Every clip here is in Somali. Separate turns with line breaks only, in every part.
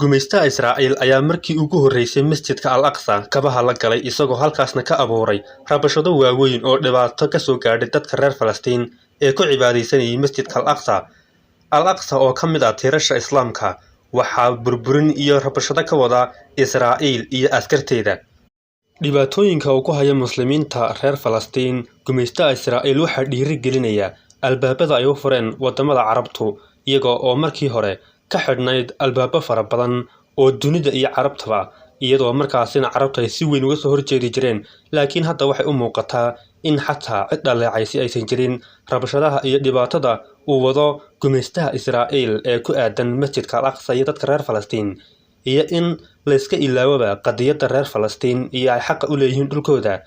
Gumeystaha Israa'iil ayaa markii ugu horeysay masjidka Al-Aqsa kabaha la galay isagoo halkaasna ka abuuray rabshado waaweyn oo dhibaato ka soo gaadhay dadka reer Falastiin ee ku cibaadaysanayay masjidka Al-Aqsa. Al-Aqsa oo ka mid ah tiirasha Islaamka waxaa burburin iyo rabshado ka wada Israa'iil iyo askarteeda. Dhibaatooyinka uu ku haya muslimiinta reer Falastiin, gumeystaha Israa'iil waxaa dhiirigelinaya albaabada ay u fureen wadamada Carabtu iyaga oo markii hore ka xidhnayd albaabo fara badan oo dunida iyo Carabtaba iyadoo markaasina Carabtu ay si weyn uga soo horjeedi jireen, laakiin hadda waxay u muuqataa in xataa cid dhaleecaysi aysan jirin rabshadaha iyo dhibaatada uu wado gumeystaha Israa'iil ee ku aadan masjidka Al-Aqsa iyo dadka reer Falastiin, iyo in la iska ilaawaba qadiyadda reer Falastiin iyo ay xaq u leeyihiin dhulkooda.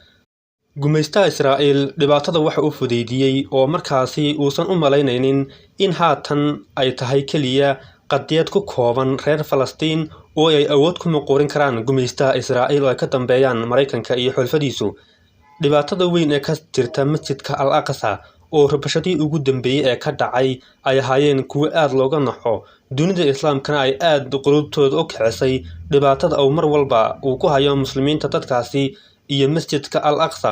Gumeystaha Israa'iil dhibaatada waxa uu fudeydiyay oo markaasi uusan u malaynaynin in haatan ay tahay kaliya qadiyad ku kooban reer Falastiin oo ay awood ku muquurin karaan gumeystaha Israa'iil oo ay ka dambeeyaan Mareykanka iyo xulfadiisu. Dhibaatada weyn ee ka jirta masjidka Al-Aqsa oo rabshadii ugu dambeeyay ee ka dhacay ay ahaayeen kuwo aad looga naxo, dunida Islaamkana ay aad qulubtooda u kicisay dhibaatada uu mar walba uu ku hayo muslimiinta dadkaasi iyo masjidka Al-Aqsa.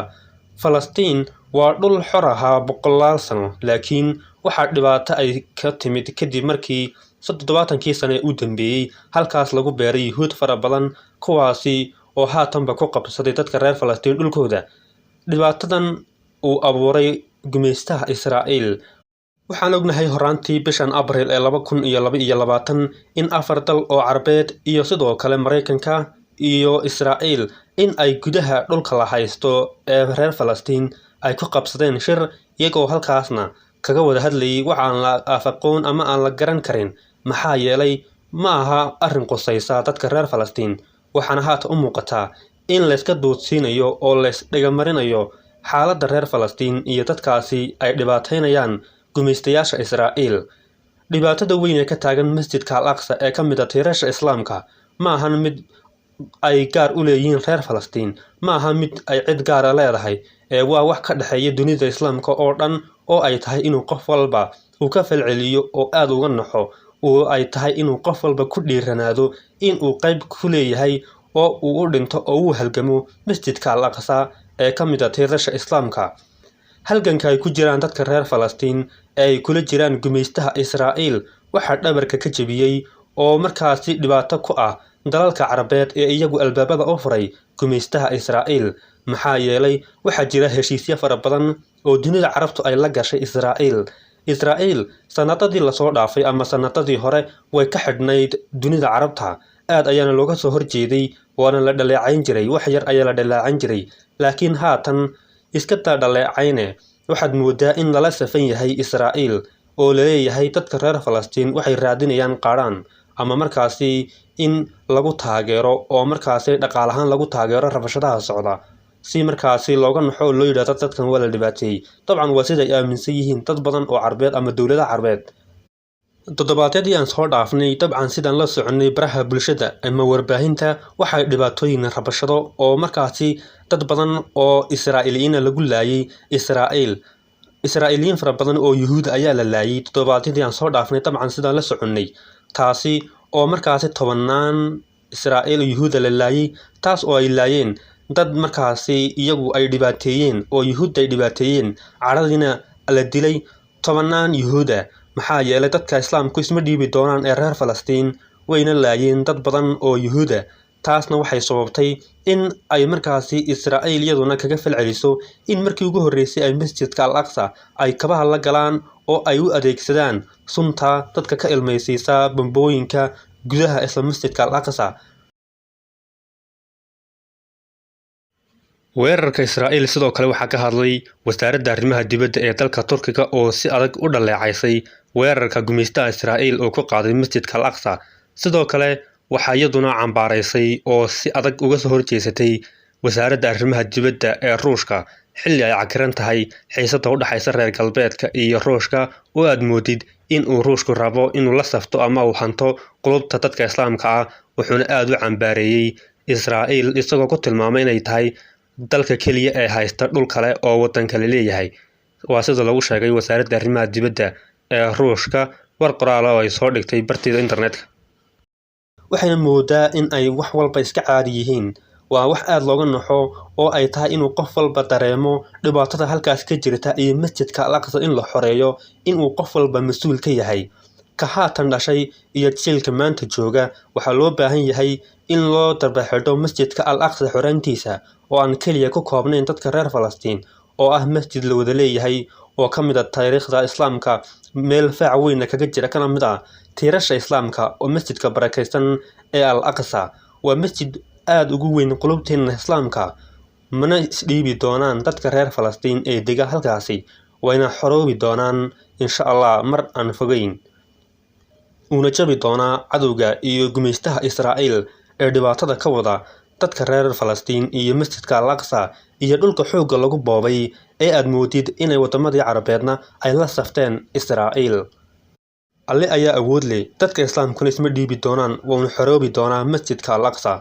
Falastiin waa dhul xor ahaa boqolaal sano, laakiin waxaa dhibaato ay ka timid kadib markii 70kii sano ee u dambeeyay halkaas lagu beeray yuhuud fara badan kuwaasi oo haatanba ku qabsaday dadka reer Falastiin dhulkooda. Dhibaatadan uu abuuray gumeystaha Israa'iil waxaan ognahay horaantii bishan Abriil ee 2022 in 4 dal oo Carbeed iyo sidoo kale Mareykanka iyo Israa'iil in ay gudaha dhulka la haysto ee reer Falastiin ay ku qabsadeen shir iyagoo halkaasna kaga wada hadlayay waxaan la afaqoon ama aan la garan karin, maxaa yeelay ma aha arrin qusaysa dadka reer Falastiin. Waxaana haatan u muuqataa in la iska doodsiinayo oo la isdhigamarinayo xaaladda reer Falastiin iyo dadkaasi ay dhibaateynayaan gumeystayaasha Israa'iil. Dhibaatada weyn ee ka taagan masjidka Al-Aqsa ee ka mid ah tiirasha Islaamka ma ahan mid ay gaar u leeyihiin reer Falastiin, ma aha mid ay cid gaar ah leedahay, ee waa wax ka dhaxeeya dunida Islaamka oo dhan oo ay tahay inuu qof walba uu ka falceliyo oo aad uga naxo, oo ay tahay inuu qof walba ku dhiiranaado in uu qayb ku leeyahay oo uu u dhinto oo uu halgamo masjidka Al-Aqsa ee ka mid ah tiirasha Islaamka. Halganka ay ku jiraan dadka reer Falastiin ee ay kula jiraan gumeystaha Israa'iil waxaa dhabarka ka jebiyay oo markaasi dhibaato ku ah dalalka Carbeed ee iyagu albaabada u furay gumeystaha Israa'iil, maxaa yeelay waxaa jira heshiisyo fara badan oo dunida Carabtu ay la gashay Israa'iil sanadadii la soo dhaafay ama sanadadii hore way ka xidhnayd dunida Carabta, aad ayaana looga soo horjeeday waana la dhaleecayn jiray, wax yar ayaa la dhaleecayn jiray, laakiin haatan iska daa dhaleecayne waxaad moodaa in lala safan yahay Israa'iil oo la leeyahay dadka reer Falastiin waxay raadinayaan qaadhaan ama markaasi in lagu taageero oo markaasi dhaqaalahaan lagu taageero rabshadaha socda si markaasi looga naxo oo loo yidhaahdo dadkan waa la dhibaateeyay. Dabcan waa sida ay aaminsan yihiin dad badan oo Carbeed ama dowladaha Carbeed. Toddobaadyadii aan soo dhaafnay dabcan sidaan la soconay baraha bulshada ama warbaahinta waxay dhibaatooyin rabshado oo markaasi dad badan oo Israa'iiliyiin lagu laayay Israa'iiliyiin fara badan oo Yuhuud ayaa la laayay toddobaadyadii aan soo dhaafnay dabcan sidaan la soconay, taasi oo markaasi 10 Israa'iil Yuhuud la laayay, taas oo ay laayeen dad markaasi iyagu ay dhibaateeyeen oo Yuhuud ay dhibaateeyeen, caradina la dilay 10 Yuhuuda. maxaa yeelay dadka Islaamku isma dhiibi doonaan ee reer Falastiin wayna laayeen dad badan oo Yuhuuda. taasna waxay sababtay in ay markaasi Israa'iil iyaduna kaga falceliso in markii ugu horeysay ay masjidka Al-Aqsa ay kabaha la galaan oo ay u adeegsadaan sunta dadka ka ilmeysiisa bambooyinka gudaha isla masjidka Al-Aqsa. weerarka Israa'iil sidoo kale waxaa ka hadlay wasaaradda arrimaha dibadda ee dalka Turkiga oo si adag u dhaleecaysay weerarka gumeystaha Israa'iil oo ku qaaday masjidka Al-Aqsa. sidoo kale waxaa iyaduna cambaaraysay oo si adag uga soo horjeesatay wasaaradda arrimaha dibadda ee Ruushka xilli ay cakiran tahay xiisadda u dhaxaysa reer galbeedka iyo Ruushka oo aad moodid in uu Ruushku rabo inuu la safto ama uu hanto qulubta dadka Islaamka ah, wuxuuna aad u cambaareeyay Israa'iil isagoo ku tilmaamay inay tahay dalka kaliya ee haysta dhul kale oo waddan kale leeyahay. waa sida lagu sheegay wasaaradda arrimaha dibadda ee Ruushka war qoraal oo ay soo dhigtay barteeda internetka. waxayna moodaa in ay wax walba iska caadi yihiin. Waa wax aad looga naxo oo ay tahay inuu qof walba dareemo dhibaatada halkaas ka jirta iyo masjidka Al-Aqsa in la xoreeyo inuu qof walba mas'uul ka yahay. Ka haatan dhashay iyo jiilka maanta jooga waxaa loo baahan yahay in loo darbaxo masjidka Al-Aqsa xoreyntiisa oo aan kaliya ku koobnayn dadka reer Falastiin oo ah masjid la wada leeyahay oo ka mid ah taariikhda Islaamka meel faac weyn kaga jira kana mid ah tiirasha Islaamka oo masjidka barakeysan ee Al-Aqsa waa masjid aad ugu weyn qulubteena Islaamka mana isdhiibi doonaan dadka reer Falastiin ee dega halkaasi wayna xoroobi doonaan insha Allah mar aan fogeyn una jabi doonaa cadowga iyo gumeystaha Israa'iil ee dhibaatada ka wada dadka reer Falastiin iyo masjidka Al-Aqsa iyo dhulka xoogga lagu boobay ee aad moodid inay wadamadii Carabeedna ay la safteen Israa'iil. Alle ayaa awood leh dadka Islaamkuna isma dhiibi doonaan waana xoroobi doonaa masjidka Al-Aqsa.